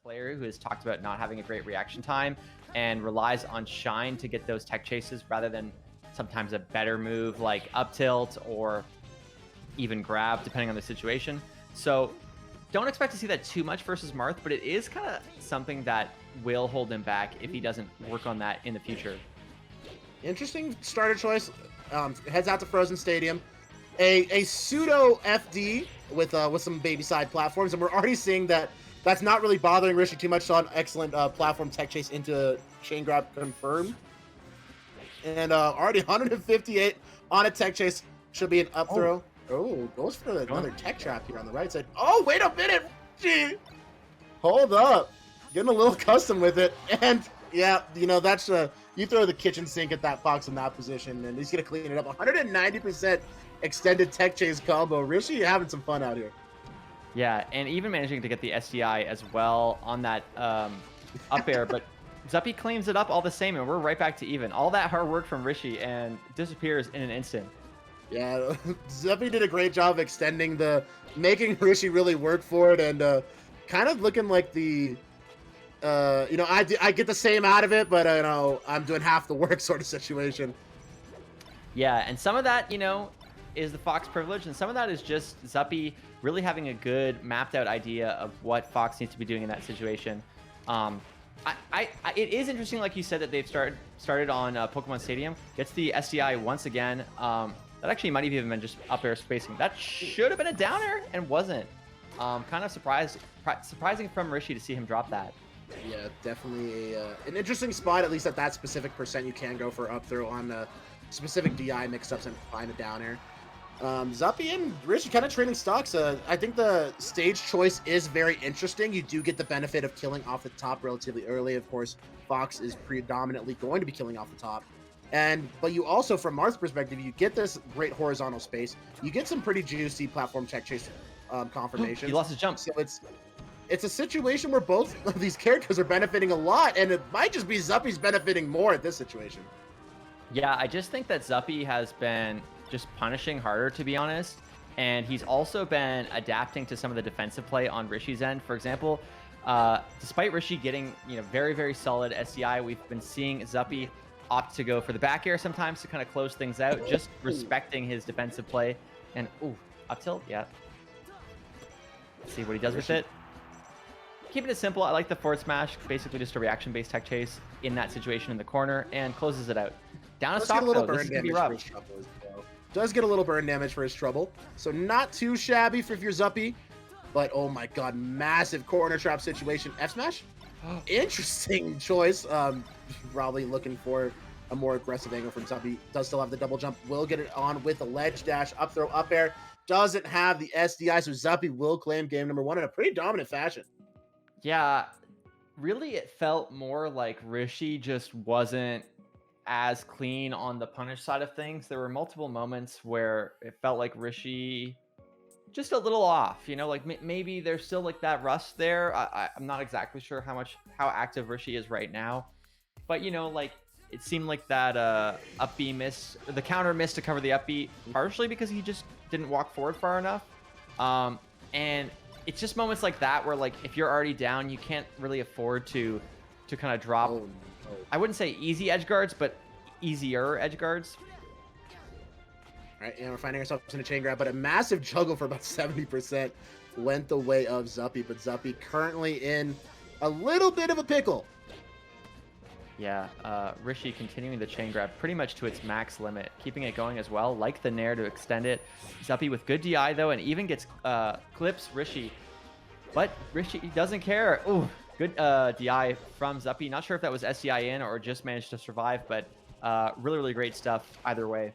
player who has talked about not having a great reaction time and relies on shine to get those tech chases rather than sometimes a better move like up tilt or even grab, depending on the situation. So don't expect to see that too much versus Marth, but it is kind of something that will hold him back if he doesn't work on that in the future. Interesting starter choice. Heads out to Frozen Stadium. A pseudo FD with some baby side platforms, and we're already seeing that that's not really bothering Rishi too much. Saw an excellent platform tech chase into chain grab confirmed. And already 158 on a tech chase. Should be an up throw. Oh, goes for another tech trap here on the right side. Oh, wait a minute. Gee. Hold up. Getting a little custom with it. And yeah, you know, that's you throw the kitchen sink at that Fox in that position, and he's going to clean it up. 190% extended tech chase combo. Rishi, you're having some fun out here. Yeah, and even managing to get the SDI as well on that up air, but Zuppy cleans it up all the same, and we're right back to even. All that hard work from Rishi and disappears in an instant. Yeah, Zuppy did a great job of extending making Rishi really work for it, and kind of looking like the, you know, I get the same out of it, but you know, I'm doing half the work sort of situation. Yeah, and some of that, you know, is the Fox privilege, and some of that is just Zuppy really having a good mapped out idea of what Fox needs to be doing in that situation. It is interesting, like you said, that they've started on Pokemon Stadium. Gets the SDI once again. That actually might have even been just up air spacing. That should have been a down air and wasn't. Kind of surprising from Rishi to see him drop that. Yeah, definitely an interesting spot, at least at that specific percent you can go for up throw on specific DI mix-ups and find a down air. Zuppy and Rishi kind of trading stocks. I think the stage choice is very interesting. You do get the benefit of killing off the top relatively early. Of course, Fox is predominantly going to be killing off the top. But you also, from Marth's perspective, you get this great horizontal space. You get some pretty juicy platform tech chase confirmations. He lost his jump. So it's a situation where both of these characters are benefiting a lot, and it might just be Zuppy's benefiting more at this situation. Yeah, I just think that Zuppy has been just punishing harder, to be honest. And he's also been adapting to some of the defensive play on Rishi's end. For example, despite Rishi getting, you know, very, very solid SDI, we've been seeing Zuppy opt to go for the back air sometimes to kind of close things out, just respecting his defensive play. And, ooh, up tilt, yeah. Let's see what he does with it. Keeping it simple, I like the forward smash, basically just a reaction-based tech chase in that situation in the corner, and closes it out. Down a stock, though, this is going to be rough. Does get a little burn damage for his trouble, so not too shabby for your Zuppy, but oh my god, massive corner trap situation. F smash? Interesting choice. Probably looking for a more aggressive angle from Zuppy. Does still have the double jump, will get it on with a ledge dash, up throw, up air. Doesn't have the SDI, so Zuppy will claim game number one in a pretty dominant fashion. Yeah, really it felt more like Rishi just wasn't as clean on the punish side of things. There were multiple moments where it felt like Rishi just a little off, you know, like maybe there's still like that rust there. I'm not exactly sure how active Rishi is right now, but you know, like it seemed like that up B miss, the counter miss to cover the up B, partially because he just didn't walk forward far enough. And it's just moments like that where like if you're already down, you can't really afford to kind of drop. I wouldn't say easy edge guards, but easier edge guards. All right, and we're finding ourselves in a chain grab, but a massive juggle for about 70% went the way of Zuppy, but Zuppy currently in a little bit of a pickle. Yeah, Rishi continuing the chain grab pretty much to its max limit, keeping it going as well, like the Nair to extend it. Zuppy with good DI though, and even gets clips Rishi, but Rishi doesn't care. Ooh. Good DI from Zuppy. Not sure if that was SDI in or just managed to survive, but really, really great stuff either way.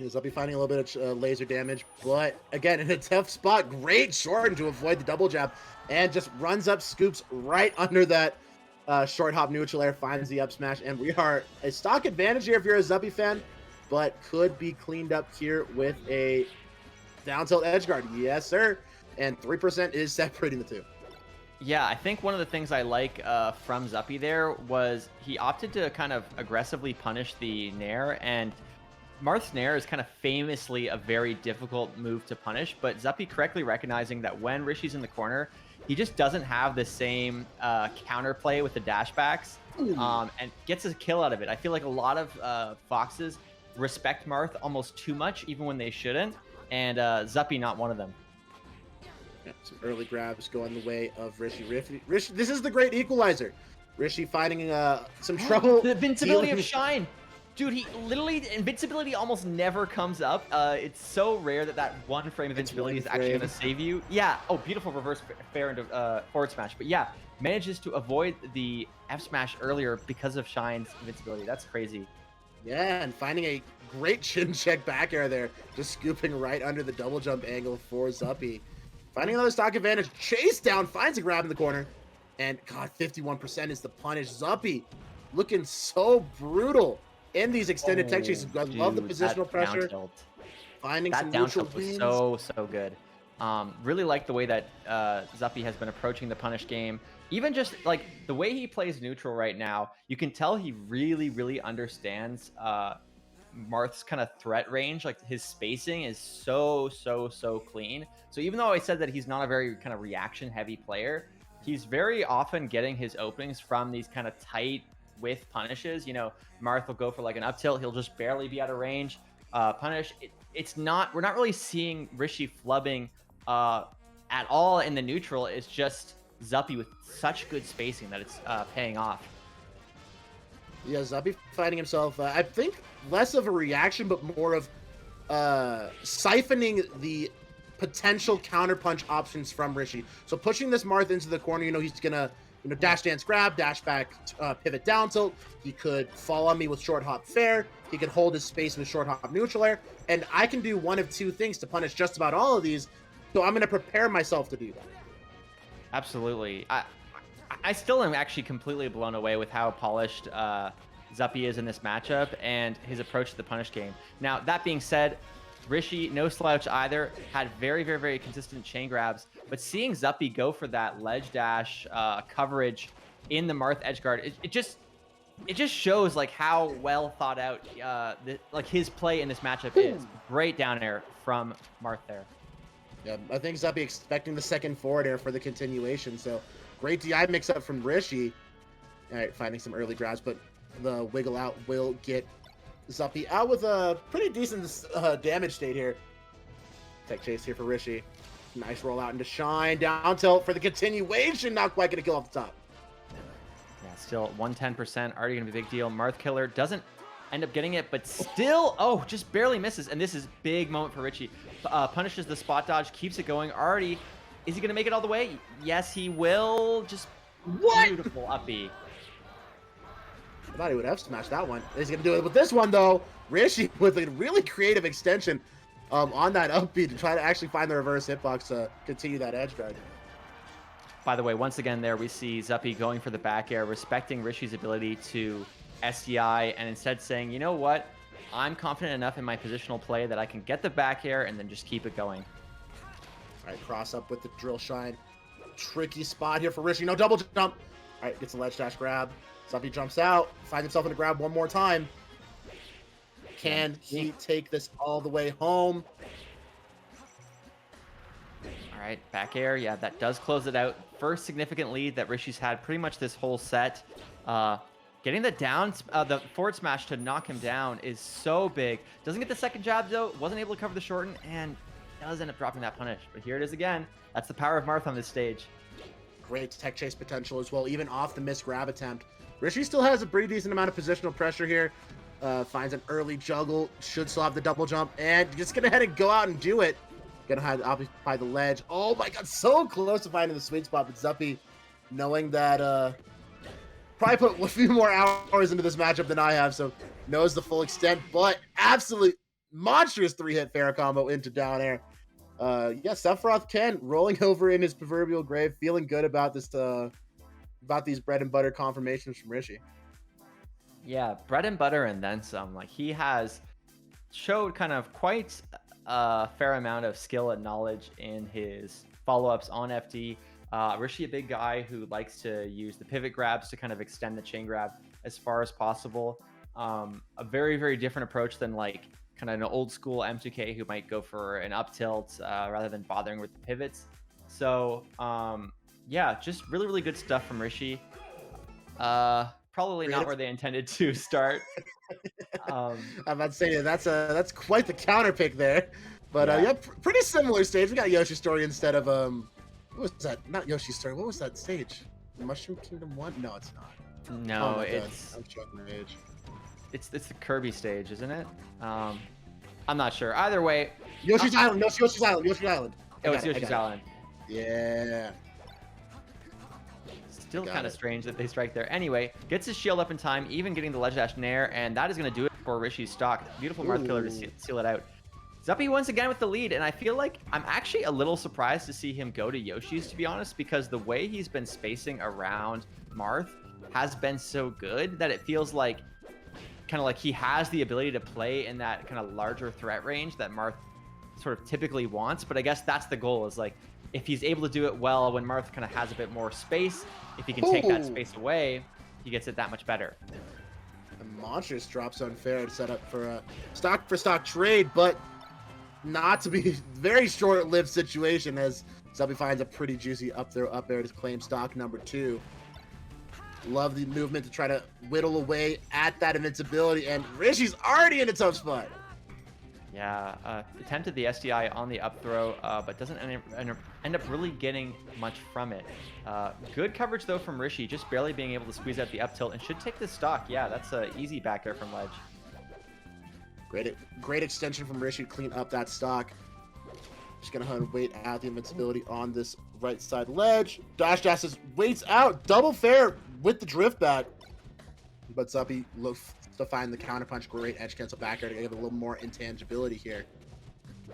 Zuppy finding a little bit of laser damage, but again, in a tough spot. Great shorten to avoid the double jab, and just runs up, scoops right under that short hop neutral air, finds the up smash, and we are a stock advantage here if you're a Zuppy fan, but could be cleaned up here with a down tilt edge guard. Yes, sir. And 3% is separating the two. Yeah, I think one of the things I like from Zuppy there was he opted to kind of aggressively punish the Nair, and Marth's Nair is kind of famously a very difficult move to punish, but Zuppy correctly recognizing that when Rishi's in the corner, he just doesn't have the same counterplay with the dashbacks, and gets a kill out of it. I feel like a lot of Foxes respect Marth almost too much, even when they shouldn't, and Zuppy not one of them. Yeah, some early grabs going the way of Rishi. Rishi, this is the great equalizer. Rishi finding some trouble. The invincibility of Shine. Dude, he literally, invincibility almost never comes up. It's so rare that that one frame of invincibility is actually going to save you. Yeah. Oh, beautiful reverse fair into forward smash. But yeah, manages to avoid the F smash earlier because of Shine's invincibility. That's crazy. Yeah, and finding a great chin check back air there. Just scooping right under the double jump angle for Zuppy. Finding another stock advantage. Chase down, finds a grab in the corner. And God, 51% is the punish. Zuppy looking so brutal in these extended tech chases. I love the positional pressure. Finding that some down neutral tilt was wins. so good. Really like the way that Zuppy has been approaching the punish game. Even just like the way he plays neutral right now, you can tell he really understands Marth's kind of threat range. Like his spacing is so clean. So even though I said that he's not a very kind of reaction heavy player, he's very often getting his openings from these kind of tight with punishes. You know, Marth will go for like an up tilt. He'll just barely be out of range. Punish. We're not really seeing Rishi flubbing at all in the neutral. It's just Zuppy with such good spacing that it's paying off. Yeah, Zuppy finding himself, I think, less of a reaction, but more of siphoning the potential counterpunch options from Rishi. So pushing this Marth into the corner, he's gonna, dash dance grab, dash back, pivot down tilt. He could fall on me with short hop fair. He could hold his space with short hop neutral air. And I can do one of two things to punish just about all of these. So I'm gonna prepare myself to do that. Absolutely. I still am actually completely blown away with how polished Zuppy is in this matchup and his approach to the punish game. Now, that being said, Rishi, no slouch either, had very consistent chain grabs, but seeing Zuppy go for that ledge dash coverage in the Marth edgeguard, it just shows like how well thought out like his play in this matchup is. Great down air from Marth there. Yeah, I think Zuppy expecting the second forward air for the continuation, so great DI mix up from Rishi. All right, finding some early grabs, but the wiggle out will get Zuppy out with a pretty decent damage state here. Tech chase here for Rishi. Nice roll out into Shine. Down tilt for the continuation. Not quite going to kill off the top. Yeah, still 110%. Already going to be a big deal. Marth Killer doesn't end up getting it, but still, just barely misses. And this is big moment for Rishi. Punishes the spot dodge, keeps it going. Already, is he going to make it all the way? Yes, he will. Just beautiful uppy. I thought he would have smashed that one. He's going to do it with this one, though. Rishi with a really creative extension on that upbeat to try to actually find the reverse hitbox to continue that edge guard. By the way, once again there we see Zuppy going for the back air, respecting Rishi's ability to SDI, and instead saying, you know what? I'm confident enough in my positional play that I can get the back air and then just keep it going. All right, cross up with the drill shine. Tricky spot here for Rishi. No double jump. All right, gets a ledge dash grab. Zuppy jumps out, finds himself in a grab one more time. Can he take this all the way home? All right, back air. Yeah, that does close it out. First significant lead that Rishi's had pretty much this whole set. Getting the forward smash to knock him down is so big. Doesn't get the second jab, though. Wasn't able to cover the shorten, and does end up dropping that punish. But here it is again. That's the power of Marth on this stage. Great tech chase potential as well, even off the missed grab attempt. Rishi still has a pretty decent amount of positional pressure here. Finds an early juggle, should still have the double jump, and just gonna head and go out and do it. Gonna have to occupy the ledge. Oh my god, so close to finding the sweet spot, but Zuppy, knowing that probably put a few more hours into this matchup than I have, so knows the full extent, but absolute monstrous 3-hit fair combo into down air. Yeah, Sephiroth Ken rolling over in his proverbial grave, feeling good about this about these bread and butter confirmations from Rishi. Yeah, bread and butter and then some. Like, he has showed kind of quite a fair amount of skill and knowledge in his follow-ups on FD. Rishi, a big guy who likes to use the pivot grabs to kind of extend the chain grab as far as possible. A very different approach than like kind of an old school M2K who might go for an up tilt rather than bothering with the pivots. So yeah, just really good stuff from Rishi. Probably not where they intended to start. I'm about to say that's quite the counter pick there, but yeah, pretty similar stage. We got Yoshi's Story instead of what was that? Not Yoshi's Story. What was that stage? Mushroom Kingdom 1? No, it's not. No, oh it's I'm showing my age. It's the Kirby stage, isn't it? I'm not sure. Either way, Yoshi's Island. No, Yoshi's Island. Yoshi's Island. Oh, it's Yoshi's Island. Yeah. Still kind of strange that they strike there. Anyway, gets his shield up in time, even getting the ledge dash nair, and that is going to do it for Rishi's stock. Beautiful Marth killer to seal it out. Zuppy once again with the lead, and I feel like I'm actually a little surprised to see him go to Yoshi's, to be honest, because the way he's been spacing around Marth has been so good that it feels like kind of like he has the ability to play in that kind of larger threat range that Marth sort of typically wants. But I guess that's the goal, is like if he's able to do it well when Marth kind of has a bit more space, if he can take that space away, he gets it that much better. The monstrous drops unfair to set up for a stock trade, but not to be very short-lived situation as Zuppy finds a pretty juicy up there to claim stock number 2. Love the movement to try to whittle away at that invincibility, and Rishi's already in a tough spot. Yeah, attempted the SDI on the up throw, but doesn't end up really getting much from it. Good coverage, though, from Rishi, just barely being able to squeeze out the up tilt, and should take the stock. Yeah, that's an easy back air from ledge. Great extension from Rishi to clean up that stock. Just going to wait out the invincibility on this right side ledge. Dash waits out. Double fair with the drift back. But Zuppy looks to find the counterpunch. Great edge cancel back air to give a little more intangibility here.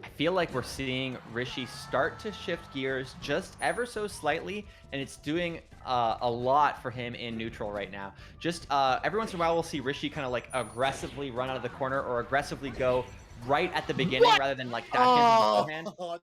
I feel like we're seeing Rishi start to shift gears just ever so slightly, and it's doing a lot for him in neutral right now. Just every once in a while, we'll see Rishi kind of like aggressively run out of the corner or aggressively go right at the beginning rather than like dash in beforehand.